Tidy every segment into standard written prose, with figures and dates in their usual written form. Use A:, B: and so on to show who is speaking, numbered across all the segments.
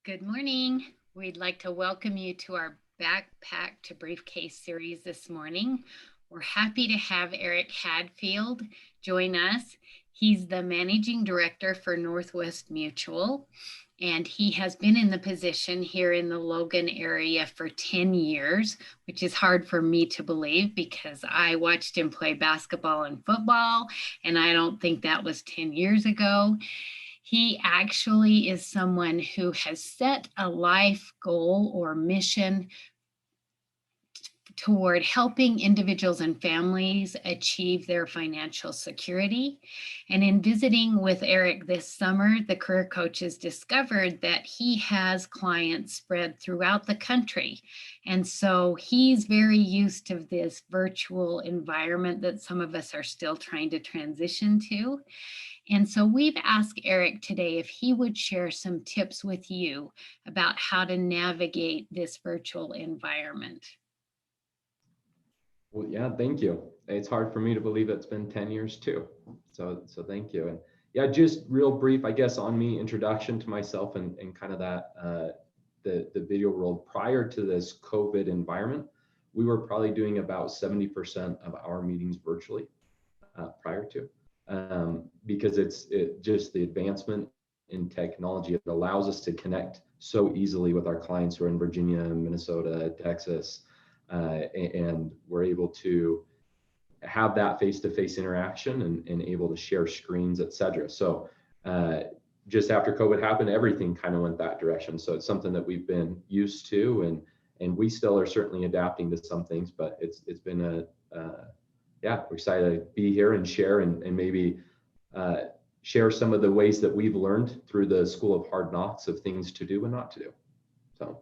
A: Good morning. We'd like to welcome you to our Backpack to Briefcase series this morning. We're happy to have Eric Hadfield join us. He's the Managing Director for Northwestern Mutual, and he has been in the position here in the Logan area for 10 years, which is hard for me to believe because I watched him play basketball and football, and I don't think that was 10 years ago. He actually is someone who has set a life goal or mission toward helping individuals and families achieve their financial security. And in visiting with Eric this summer, the career coaches discovered that he has clients spread throughout the country. And so he's very used to this virtual environment that some of us are still trying to transition to. And so we've asked Eric today if he would share some tips with you about how to navigate this virtual environment.
B: Well, yeah, thank you. It's hard for me to believe it's been 10 years too. So thank you. And yeah, just real brief, I guess, on me, introduction to myself and kind of that, the video world. Prior to this COVID environment, we were probably doing about 70% of our meetings virtually prior to, because it's just the advancement in technology. It allows us to connect so easily with our clients who are in Virginia, Minnesota, Texas, and we're able to have that face-to-face interaction and able to share screens, et cetera. So just after COVID happened, everything kind of went that direction. So it's something that we've been used to, and we still are certainly adapting to some things, but it's been yeah, we're excited to be here and share and maybe share some of the ways that we've learned through the School of Hard Knocks of things to do and not to do. So.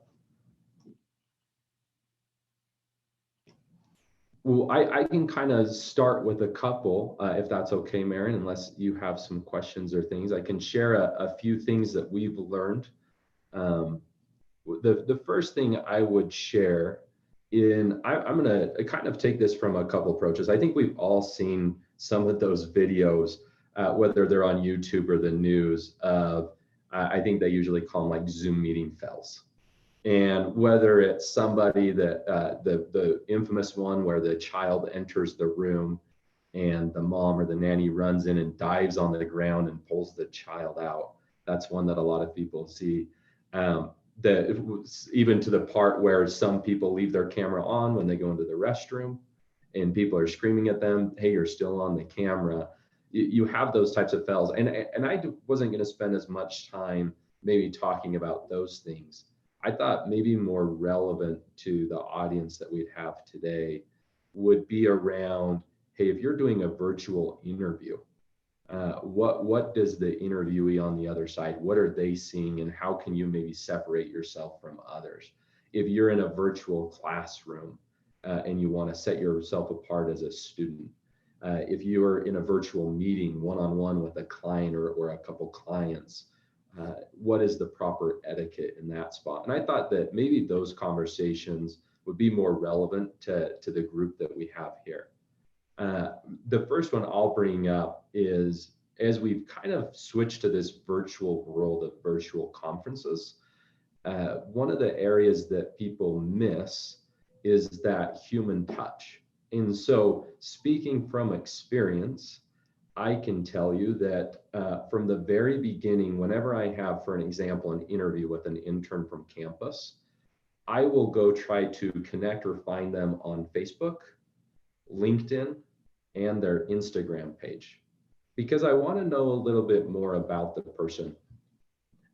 B: Well, I can kind of start with a couple, if that's okay, Marion, unless you have some questions or things. I can share a few things that we've learned. The first thing I would share I'm going to kind of take this from a couple approaches. I think we've all seen some of those videos, whether they're on YouTube or the news, of, I think they usually call them like Zoom meeting fails. And whether it's somebody that the infamous one where the child enters the room and the mom or the nanny runs in and dives on the ground and pulls the child out. That's one that a lot of people see. Even to the part where some people leave their camera on when they go into the restroom and people are screaming at them, hey, you're still on the camera. You have those types of fails. And I wasn't going to spend as much time maybe talking about those things. I thought maybe more relevant to the audience that we'd have today would be around, hey, if you're doing a virtual interview, what does the interviewee on the other side, what are they seeing, and how can you maybe separate yourself from others? If you're in a virtual classroom and you want to set yourself apart as a student, if you're in a virtual meeting one-on-one with a client or a couple clients, what is the proper etiquette in that spot? And I thought that maybe those conversations would be more relevant to the group that we have here. The first one I'll bring up is, as we've kind of switched to this virtual world of virtual conferences, one of the areas that people miss is that human touch. And so, speaking from experience, I can tell you that from the very beginning, whenever I have, for an example, an interview with an intern from campus, I will go try to connect or find them on Facebook, LinkedIn, and their Instagram page, because I want to know a little bit more about the person.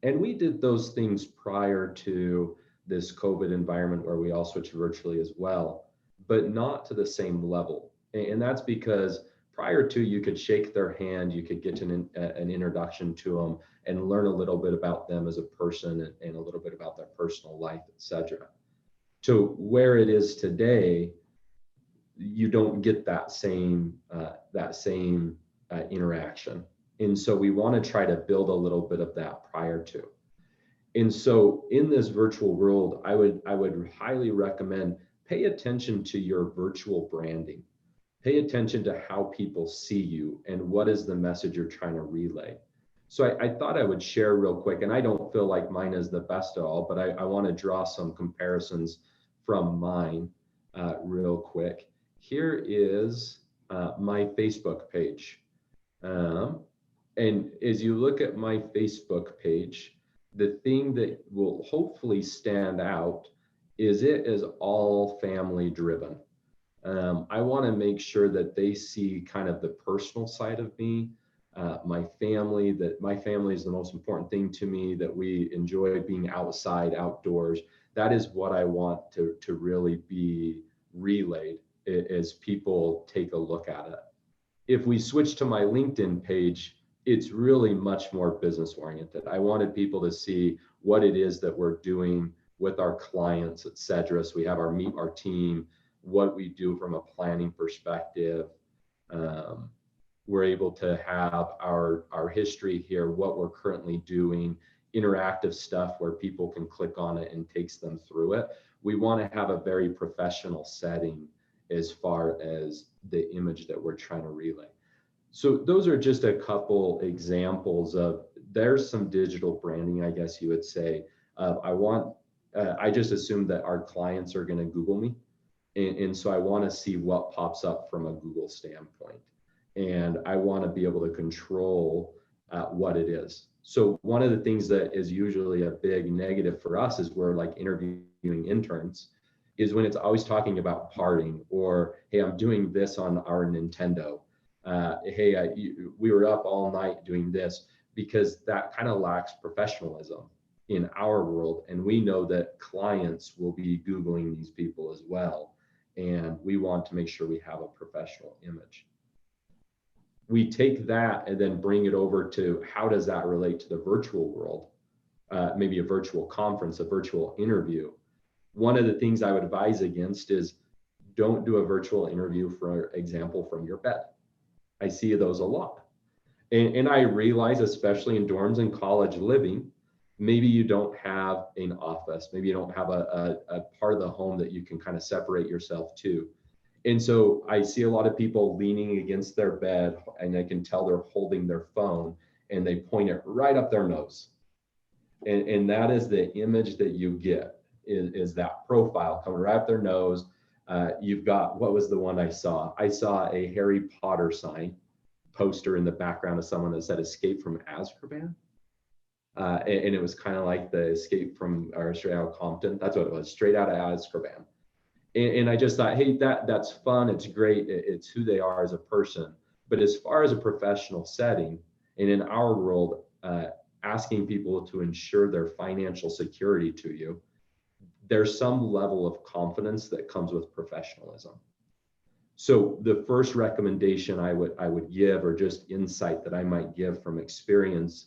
B: And we did those things prior to this COVID environment where we all switched virtually as well, but not to the same level. And that's because prior to, you could shake their hand, you could get an introduction to them and learn a little bit about them as a person and a little bit about their personal life, etc. To where it is today, you don't get that same interaction. And so we want to try to build a little bit of that prior to. And so in this virtual world, I would highly recommend pay attention to your virtual branding. Pay attention to how people see you and what is the message you're trying to relay. So I thought I would share real quick, and I don't feel like mine is the best at all, but I want to draw some comparisons from mine real quick. Here is my Facebook page. Um, and as you look at my Facebook page, the thing that will hopefully stand out is it is all family driven. I want to make sure that they see kind of the personal side of me, my family, that my family is the most important thing to me, that we enjoy being outside, outdoors. That is what I want to really be relayed as people take a look at it. If we switch to my LinkedIn page, it's really much more business oriented. I wanted people to see what it is that we're doing with our clients, et cetera. So we have our meet our team, what we do from a planning perspective. Um, we're able to have our history here, what we're currently doing, interactive stuff where people can click on it and takes them through it. We want to have a very professional setting as far as the image that we're trying to relay. So those are just a couple examples of, there's some digital branding, I guess you would say. I just assume that our clients are going to Google me. And so I want to see what pops up from a Google standpoint. And I want to be able to control what it is. So one of the things that is usually a big negative for us is we're like interviewing interns, is when it's always talking about partying, or, hey, I'm doing this on our Nintendo. We were up all night doing this, because that kind of lacks professionalism in our world. And we know that clients will be Googling these people as well. And we want to make sure we have a professional image. We take that and then bring it over to, how does that relate to the virtual world? Maybe a virtual conference, a virtual interview. One of the things I would advise against is, don't do a virtual interview, for example, from your bed. I see those a lot. And I realize, especially in dorms and college living, maybe you don't have an office, maybe you don't have a part of the home that you can kind of separate yourself to. And so I see a lot of people leaning against their bed, and I can tell they're holding their phone, and they point it right up their nose. And that is the image that you get, is that profile coming right up their nose. You've got, what was the one I saw? I saw a Harry Potter sign poster in the background of someone that said "Escape from Azkaban." And it was kind of like the Escape from, or Straight Out of Compton. That's what it was, Straight Out of Azkaban. And I just thought, hey, that's fun. It's great. It's who they are as a person. But as far as a professional setting, and in our world, asking people to ensure their financial security to you, there's some level of confidence that comes with professionalism. So the first recommendation I would give, or just insight that I might give from experience,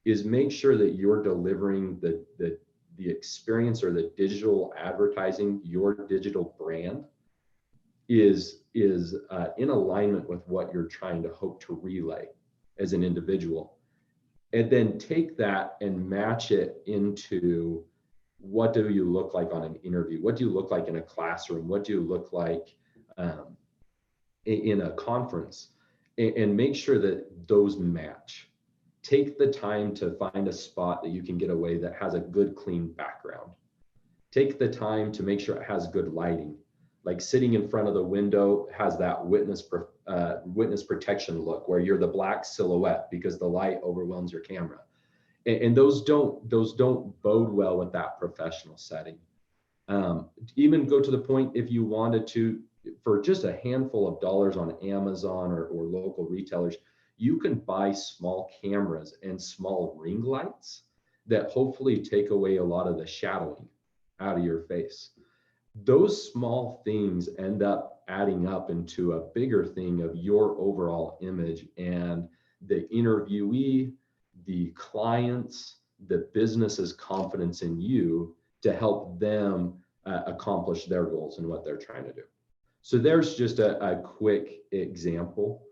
B: is make sure that you're delivering the experience, or the digital advertising, your digital brand is in alignment with what you're trying to hope to relay as an individual. And then take that and match it into, what do you look like on an interview? What do you look like in a classroom? What do you look like in a conference? And make sure that those match. Take the time to find a spot that you can get away that has a good, clean background. Take the time to make sure it has good lighting. Like sitting in front of the window has that witness protection look, where you're the black silhouette because the light overwhelms your camera. And those don't bode well with that professional setting. Even go to the point, if you wanted to, for just a handful of dollars on Amazon or local retailers, you can buy small cameras and small ring lights that hopefully take away a lot of the shadowing out of your face. Those small things end up adding up into a bigger thing of your overall image, and the interviewee, the clients, the business's confidence in you to help them accomplish their goals and what they're trying to do. So there's just a quick example,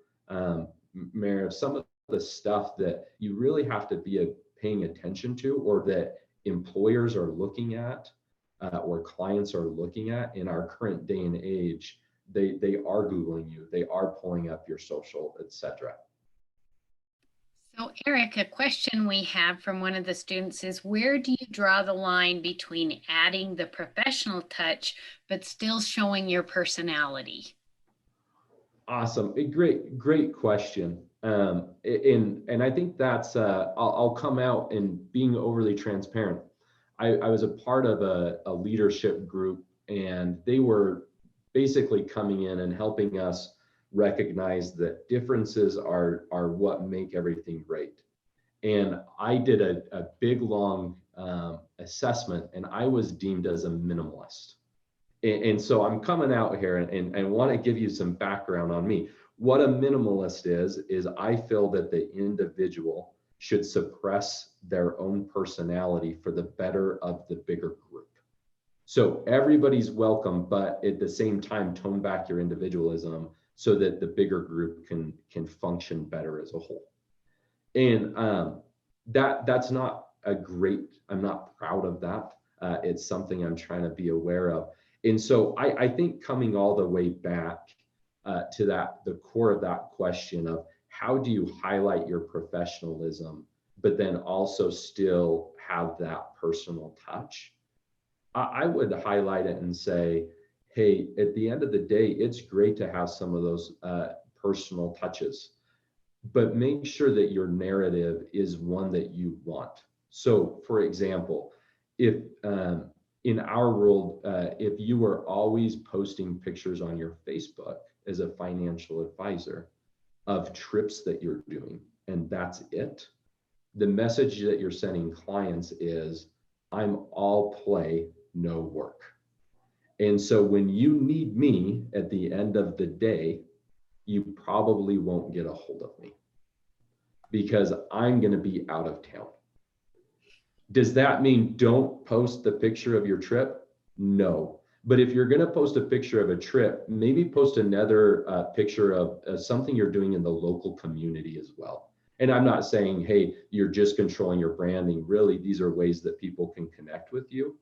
B: Mayor, of some of the stuff that you really have to be paying attention to, or that employers are looking at, or clients are looking at in our current day and age. They are Googling you, they are pulling up your social, etc.
A: So, Eric, a question we have from one of the students is, where do you draw the line between adding the professional touch but still showing your personality?
B: Awesome. Great question. And I think that's, I'll come out and being overly transparent. I was a part of a leadership group, and they were basically coming in and helping us recognize that differences are what make everything great. And I did a big, long assessment, and I was deemed as a minimalist. And so I'm coming out here and want to give you some background on me. What a minimalist is I feel that the individual should suppress their own personality for the better of the bigger group. So everybody's welcome, but at the same time, tone back your individualism so that the bigger group can function better as a whole. And that's not a great, I'm not proud of that. It's something I'm trying to be aware of. And so I think coming all the way back to the core of that question of how do you highlight your professionalism, but then also still have that personal touch? I would highlight it and say, hey, at the end of the day, it's great to have some of those personal touches, but make sure that your narrative is one that you want. So, for example, if in our world, if you were always posting pictures on your Facebook as a financial advisor of trips that you're doing, and that's it, the message that you're sending clients is, I'm all play, no work. And so when you need me at the end of the day, you probably won't get a hold of me because I'm going to be out of town. Does that mean don't post the picture of your trip? No. But if you're going to post a picture of a trip, maybe post another picture of something you're doing in the local community as well. And I'm not saying, hey, you're just controlling your branding. Really, these are ways that people can connect with you.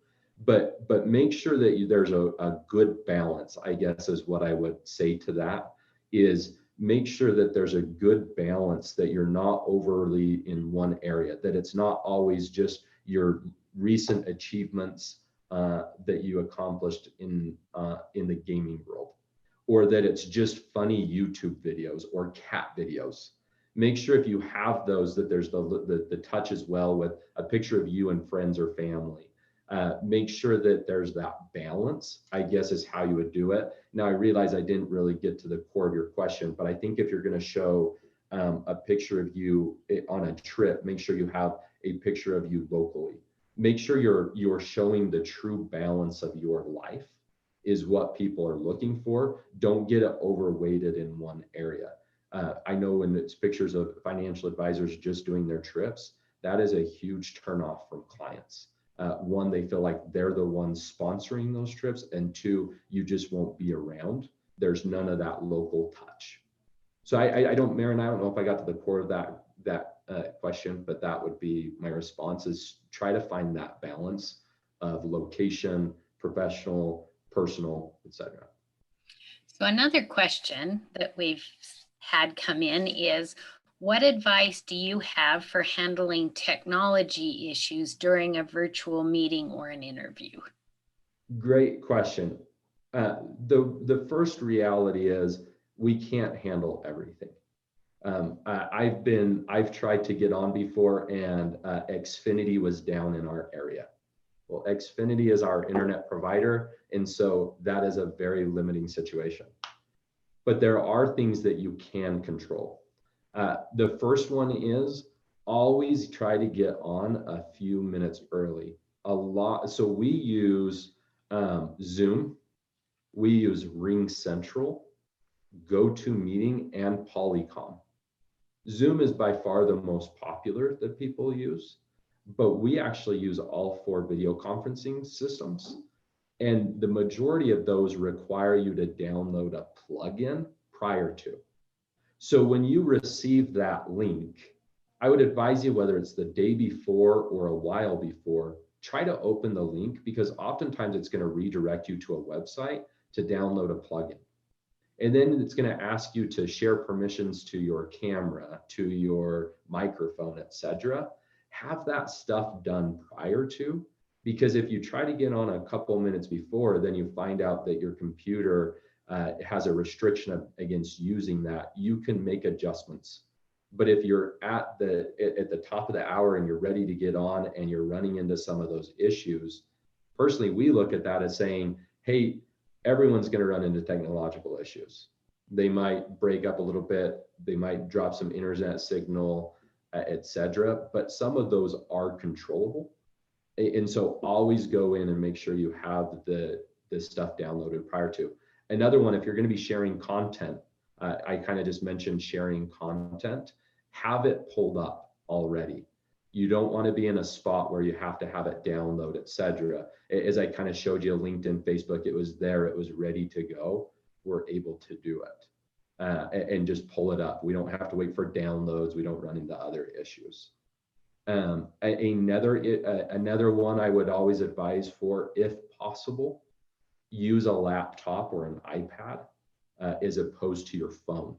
B: But make sure that there's a good balance, I guess, is what I would say to that, is make sure that there's a good balance, that you're not overly in one area, that it's not always just your recent achievements that you accomplished in the gaming world, or that it's just funny YouTube videos or cat videos. Make sure if you have those, that there's the touch as well with a picture of you and friends or family. Make sure that there's that balance, I guess, is how you would do it. Now, I realize I didn't really get to the core of your question, but I think if you're going to show a picture of you on a trip, make sure you have a picture of you locally. Make sure you're showing the true balance of your life is what people are looking for. Don't get it overweighted in one area. I know when it's pictures of financial advisors just doing their trips, that is a huge turnoff from clients. One, they feel like they're the ones sponsoring those trips, and two, you just won't be around. There's none of that local touch. So I don't, Marin, I don't know if I got to the core of that question, but that would be my response: is try to find that balance of location, professional, personal, etc.
A: So, another question that we've had come in is, what advice do you have for handling technology issues during a virtual meeting or an interview?
B: Great question. The first reality is we can't handle everything. I've tried to get on before, and Xfinity was down in our area. Well, Xfinity is our internet provider, and so that is a very limiting situation. But there are things that you can control. The first one is always try to get on a few minutes early. A lot. So we use Zoom, we use Ring Central, GoToMeeting, and Polycom. Zoom is by far the most popular that people use, but we actually use all four video conferencing systems. And the majority of those require you to download a plugin prior to. So when you receive that link, I would advise you, whether it's the day before or a while before, try to open the link, because oftentimes it's going to redirect you to a website to download a plugin. And then it's going to ask you to share permissions to your camera, to your microphone, etc. Have that stuff done prior to, because if you try to get on a couple minutes before, then you find out that your computer has a restriction against using that. You can make adjustments. But if you're at the top of the hour and you're ready to get on and you're running into some of those issues, personally, we look at that as saying, hey, everyone's going to run into technological issues. They might break up a little bit, they might drop some internet signal, etc. But some of those are controllable. And so always go in and make sure you have the stuff downloaded prior to. Another one, if you're going to be sharing content, I kind of just mentioned sharing content, have it pulled up already. You don't want to be in a spot where you have to have it download, etc. As I kind of showed you, LinkedIn, Facebook, it was there, it was ready to go. We're able to do it and just pull it up. We don't have to wait for downloads. We don't run into other issues. Another one I would always advise for, if possible, use a laptop or an iPad as opposed to your phone.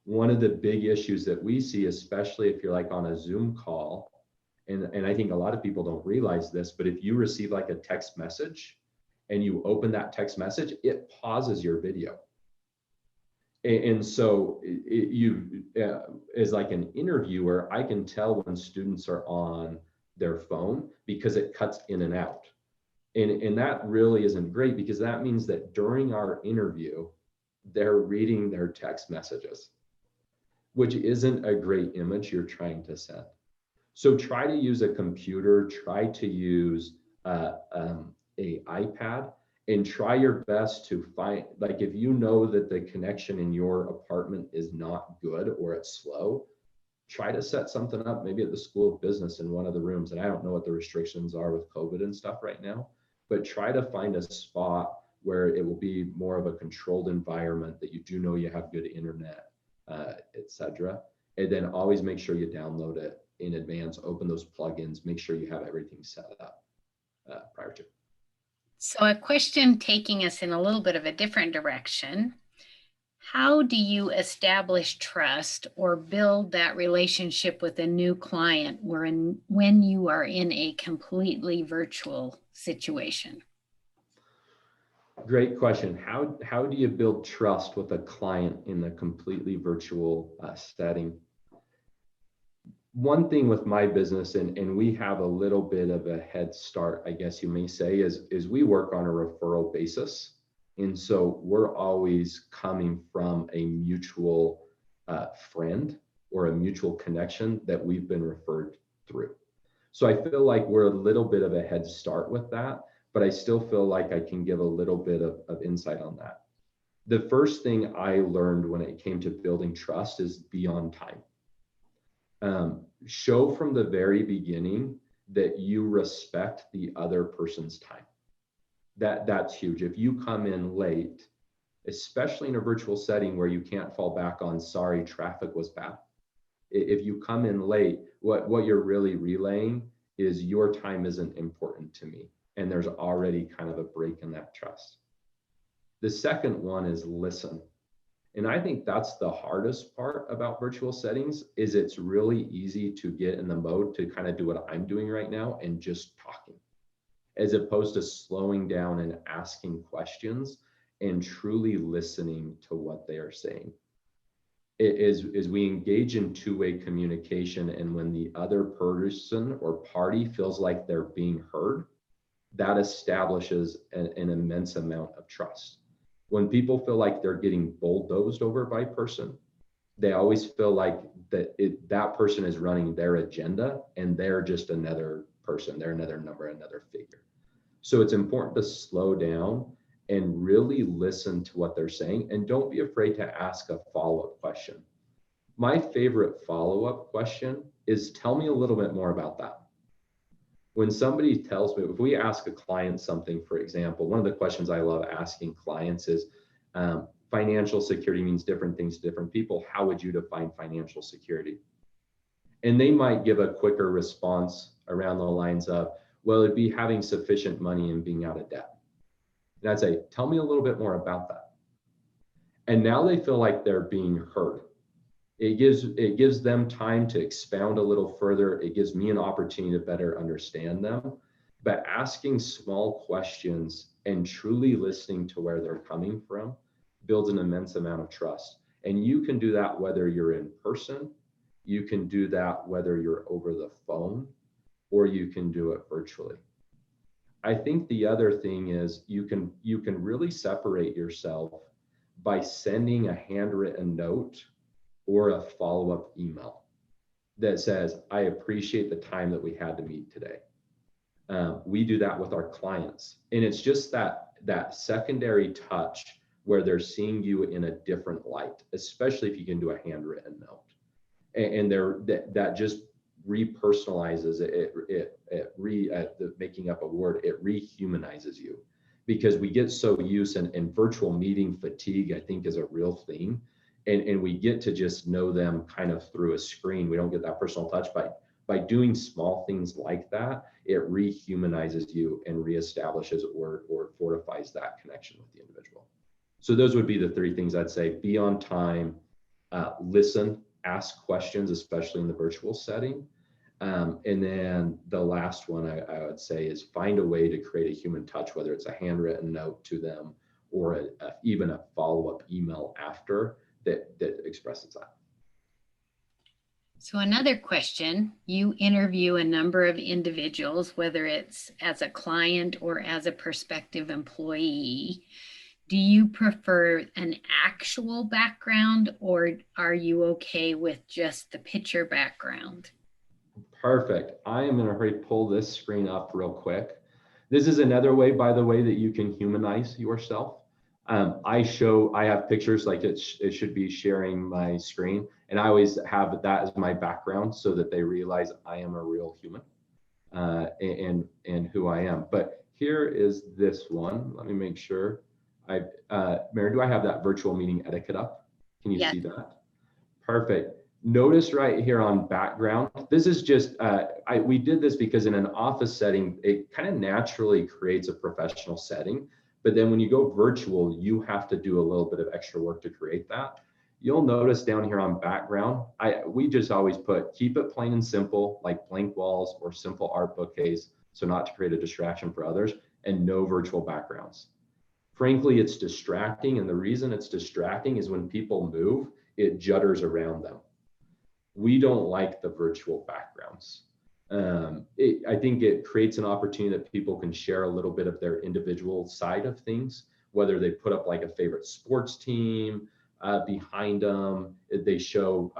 B: One of the big issues that we see, especially if you're like on a Zoom call, and I think a lot of people don't realize this, but if you receive like a text message and you open that text message, it pauses your video. And so you, as like an interviewer, I can tell when students are on their phone because it cuts in and out. And that really isn't great, because that means that during our interview, they're reading their text messages, which isn't a great image you're trying to send. So try to use a computer, try to use a iPad, and try your best to find, like, if you know that the connection in your apartment is not good or it's slow, try to set something up, maybe at the School of Business in one of the rooms. And I don't know what the restrictions are with COVID and stuff right now, but try to find a spot where it will be more of a controlled environment, that you do know you have good internet, etc. And then always make sure you download it in advance, open those plugins, make sure you have everything set up prior to.
A: So a question taking us in a little bit of a different direction. How do you establish trust or build that relationship with a new client when you are in a completely virtual situation?
B: Great question. How do you build trust with a client in a completely virtual setting? One thing with my business, and we have a little bit of a head start, I guess you may say, is we work on a referral basis. And so we're always coming from a mutual friend or a mutual connection that we've been referred through. So I feel like we're a little bit of a head start with that, but I still feel like I can give a little bit of insight on that. The first thing I learned when it came to building trust is be on time. Show from the very beginning that you respect the other person's time. That's huge. If you come in late, especially in a virtual setting where you can't fall back on, sorry, traffic was bad. If you come in late, what you're really relaying is your time isn't important to me. And there's already kind of a break in that trust. The second one is listen. And I think that's the hardest part about virtual settings, is it's really easy to get in the mode to kind of do what I'm doing right now and just talking, as opposed to slowing down and asking questions and truly listening to what they are saying. Is we engage in two-way communication, and when the other person or party feels like they're being heard, that establishes an immense amount of trust. When people feel like they're getting bulldozed over by a person, they always feel like that person is running their agenda and they're just another person, they're another number, another figure. So it's important to slow down and really listen to what they're saying, and don't be afraid to ask a follow-up question. My favorite follow-up question is, tell me a little bit more about that. When somebody tells me, if we ask a client something, for example, one of the questions I love asking clients is, financial security means different things to different people. How would you define financial security? And they might give a quicker response around the lines of, well, it'd be having sufficient money and being out of debt. And I'd say, tell me a little bit more about that. And now they feel like they're being heard. It gives them time to expound a little further. It gives me an opportunity to better understand them. But asking small questions and truly listening to where they're coming from builds an immense amount of trust. And you can do that whether you're in person, you can do that whether you're over the phone, or you can do it virtually. I think the other thing is you can really separate yourself by sending a handwritten note or a follow-up email that says, I appreciate the time that we had to meet today. We do that with our clients. And it's just that secondary touch where they're seeing you in a different light, especially if you can do a handwritten note. And that just repersonalizes making up a word, it rehumanizes you, because we get so used, and virtual meeting fatigue, I think, is a real thing. And we get to just know them kind of through a screen. We don't get that personal touch. By doing small things like that, it rehumanizes you and reestablishes or fortifies that connection with the individual. So those would be the three things I'd say: be on time, listen, ask questions, especially in the virtual setting. And then the last one I would say is find a way to create a human touch, whether it's a handwritten note to them or even a follow-up email after that expresses that.
A: So another question, you interview a number of individuals, whether it's as a client or as a prospective employee. Do you prefer an actual background, or are you okay with just the picture background?
B: Perfect. I am in a hurry to pull this screen up real quick. This is another way, by the way, that you can humanize yourself. I have pictures, like it should be sharing my screen. And I always have that as my background so that they realize I am a real human and who I am. But here is this one. Let me make sure. Mary, do I have that virtual meeting etiquette up? Can you see that? Perfect. Notice right here on background, this is just, we did this because in an office setting, it kind of naturally creates a professional setting. But then when you go virtual, you have to do a little bit of extra work to create that. You'll notice down here on background, we just always keep it plain and simple, like blank walls or simple art bookcase, so not to create a distraction for others, and no virtual backgrounds. Frankly, it's distracting. And the reason it's distracting is when people move, it judders around them. We don't like the virtual backgrounds. I think it creates an opportunity that people can share a little bit of their individual side of things, whether they put up like a favorite sports team behind them. They show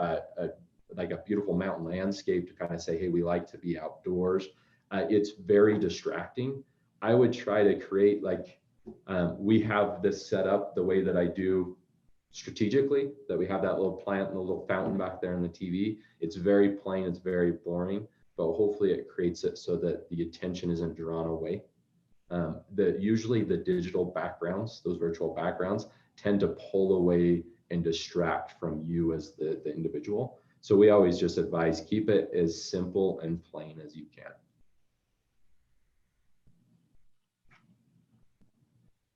B: like a beautiful mountain landscape to kind of say, hey, we like to be outdoors. It's very distracting. I would try to create we have this set up the way that I do strategically, that we have that little plant and the little fountain back there in the TV. It's very plain, it's very boring, but hopefully it creates it so that the attention isn't drawn away. Usually the digital backgrounds, those virtual backgrounds, tend to pull away and distract from you as the individual. So we always just advise, keep it as simple and plain as you can.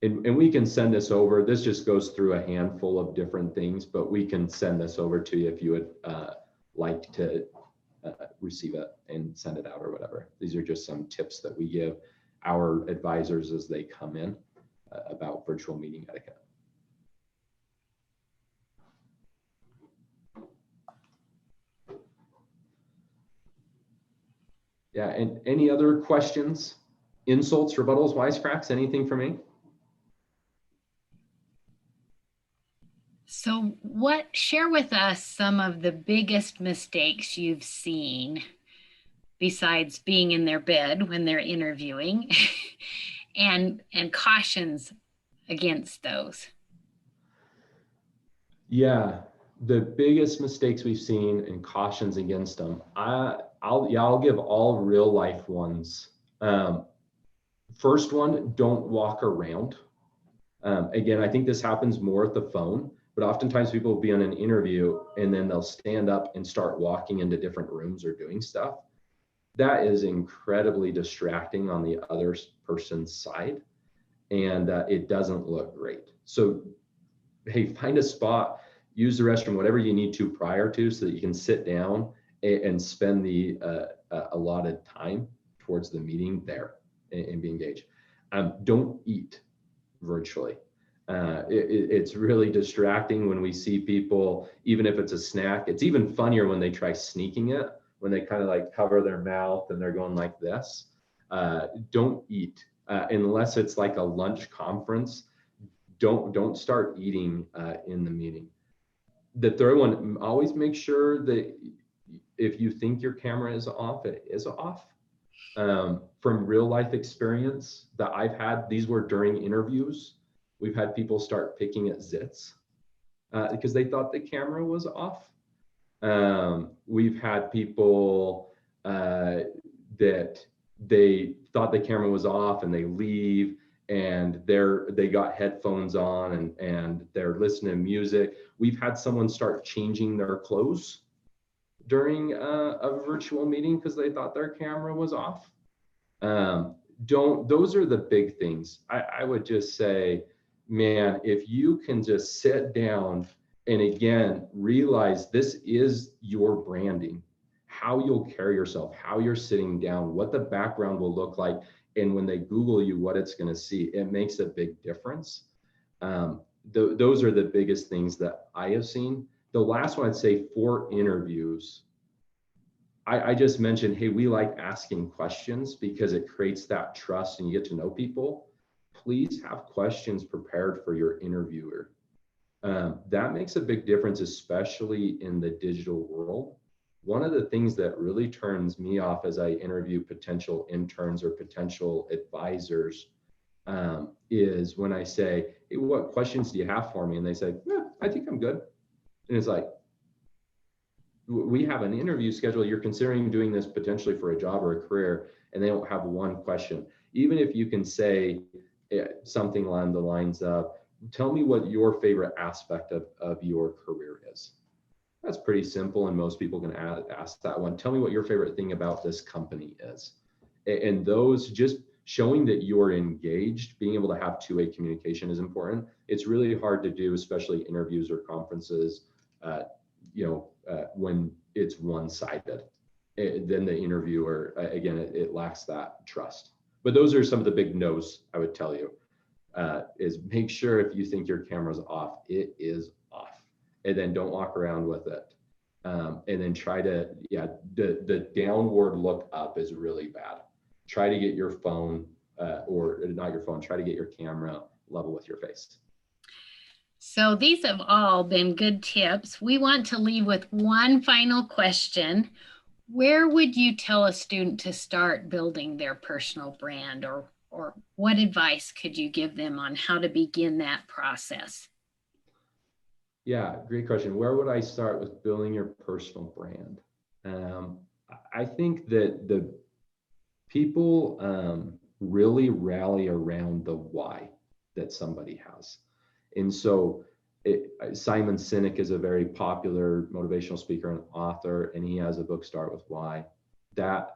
B: And we can send this over. This just goes through a handful of different things, but we can send this over to you if you would like to receive it and send it out or whatever. These are just some tips that we give our advisors as they come in about virtual meeting etiquette. Yeah, and any other questions, insults, rebuttals, wisecracks, anything for me?
A: So share with us some of the biggest mistakes you've seen besides being in their bed when they're interviewing and cautions against those.
B: Yeah, the biggest mistakes we've seen and cautions against them. I'll give all real life ones. First one, don't walk around. Again, I think this happens more at the phone, but oftentimes people will be on an interview and then they'll stand up and start walking into different rooms or doing stuff. That is incredibly distracting on the other person's side, and it doesn't look great. So hey, find a spot, use the restroom, whatever you need to prior to, so that you can sit down and spend the allotted time towards the meeting there and be engaged. Don't eat virtually. It's really distracting when we see people, even if it's a snack. It's even funnier when they try sneaking it, when they kind of like cover their mouth and they're going like this. Don't eat unless it's like a lunch conference. Don't start eating in the meeting. The third one, always make sure that if you think your camera is off, it is off. From real life experience that I've had, these were during interviews. We've had people start picking at zits because they thought the camera was off. We've had people that they thought the camera was off and they leave and they got headphones on and they're listening to music. We've had someone start changing their clothes during a virtual meeting because they thought their camera was off. Those are the big things. I would just say, man, if you can just sit down and again, realize this is your branding, how you'll carry yourself, how you're sitting down, what the background will look like. And when they Google you, what it's going to see, it makes a big difference. Those are the biggest things that I have seen. The last one I'd say for interviews, I just mentioned, hey, we like asking questions because it creates that trust and you get to know people. Please have questions prepared for your interviewer. That makes a big difference, especially in the digital world. One of the things that really turns me off as I interview potential interns or potential advisors is when I say, hey, what questions do you have for me? And they say, yeah, I think I'm good. And it's like, we have an interview schedule. You're considering doing this potentially for a job or a career, and they don't have one question. Even if you can say something along the lines of, tell me what your favorite aspect of your career is. That's pretty simple, and most people can ask that one. Tell me what your favorite thing about this company is. And those, just showing that you're engaged, being able to have two-way communication is important. It's really hard to do, especially interviews or conferences, when it's one-sided. Then the interviewer, again, it lacks that trust. But those are some of the big no's I would tell you, is make sure if you think your camera's off, it is off. And then don't walk around with it. And then try to, the downward look up is really bad. Try to get your phone, or not your phone, try to get your camera level with your face.
A: So these have all been good tips. We want to leave with one final question. Where would you tell a student to start building their personal brand, or what advice could you give them on how to begin that process?
B: Yeah, great question. Where would I start with building your personal brand? I think that the people really rally around the why that somebody has. And so Simon Sinek is a very popular motivational speaker and author, and he has a book, Start With Why. That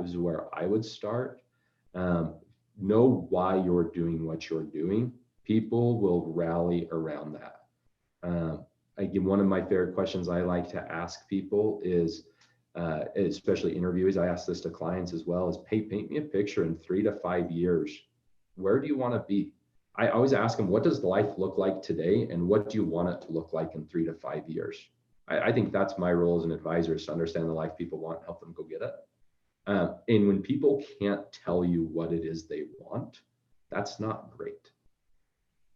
B: is where I would start. Know why you're doing what you're doing. People will rally around that. Again, one of my favorite questions I like to ask people is, especially interviewees, I ask this to clients as well, is, hey, paint me a picture in 3 to 5 years. Where do you want to be? I always ask them, what does life look like today? And what do you want it to look like in 3 to 5 years? I think that's my role as an advisor, is to understand the life people want and help them go get it. And when people can't tell you what it is they want, that's not great.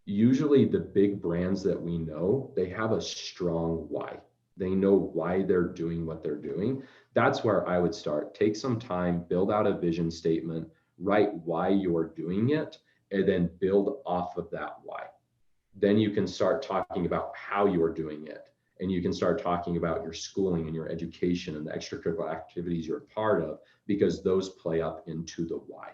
B: Usually the big brands that we know, they have a strong why. They know why they're doing what they're doing. That's where I would start. Take some time, build out a vision statement, write why you're doing it, and then build off of that why. Then you can start talking about how you're doing it. And you can start talking about your schooling and your education and the extracurricular activities you're a part of, because those play up into the why.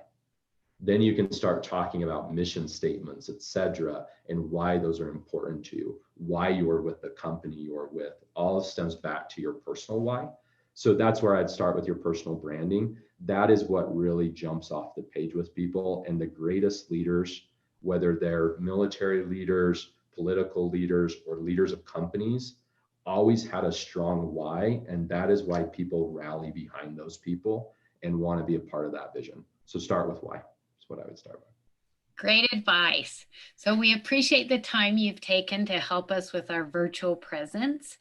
B: Then you can start talking about mission statements, et cetera, and why those are important to you, why you're with the company you're with. All stems back to your personal why. So that's where I'd start with your personal branding. That is what really jumps off the page with people. And the greatest leaders, whether they're military leaders, political leaders or leaders of companies always had a strong why, and that is why people rally behind those people and want to be a part of that vision. So start with why. That's what I would start with.
A: Great advice. So we appreciate the time you've taken to help us with our virtual presence.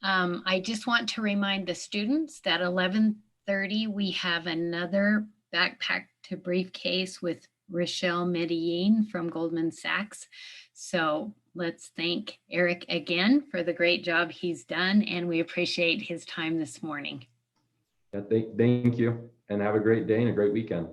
A: I just want to remind the students that 11:30 we have another backpack to briefcase with Rochelle Medellin from Goldman Sachs. So let's thank Eric again for the great job he's done, and we appreciate his time this morning.
B: Yeah, thank you, and have a great day and a great weekend.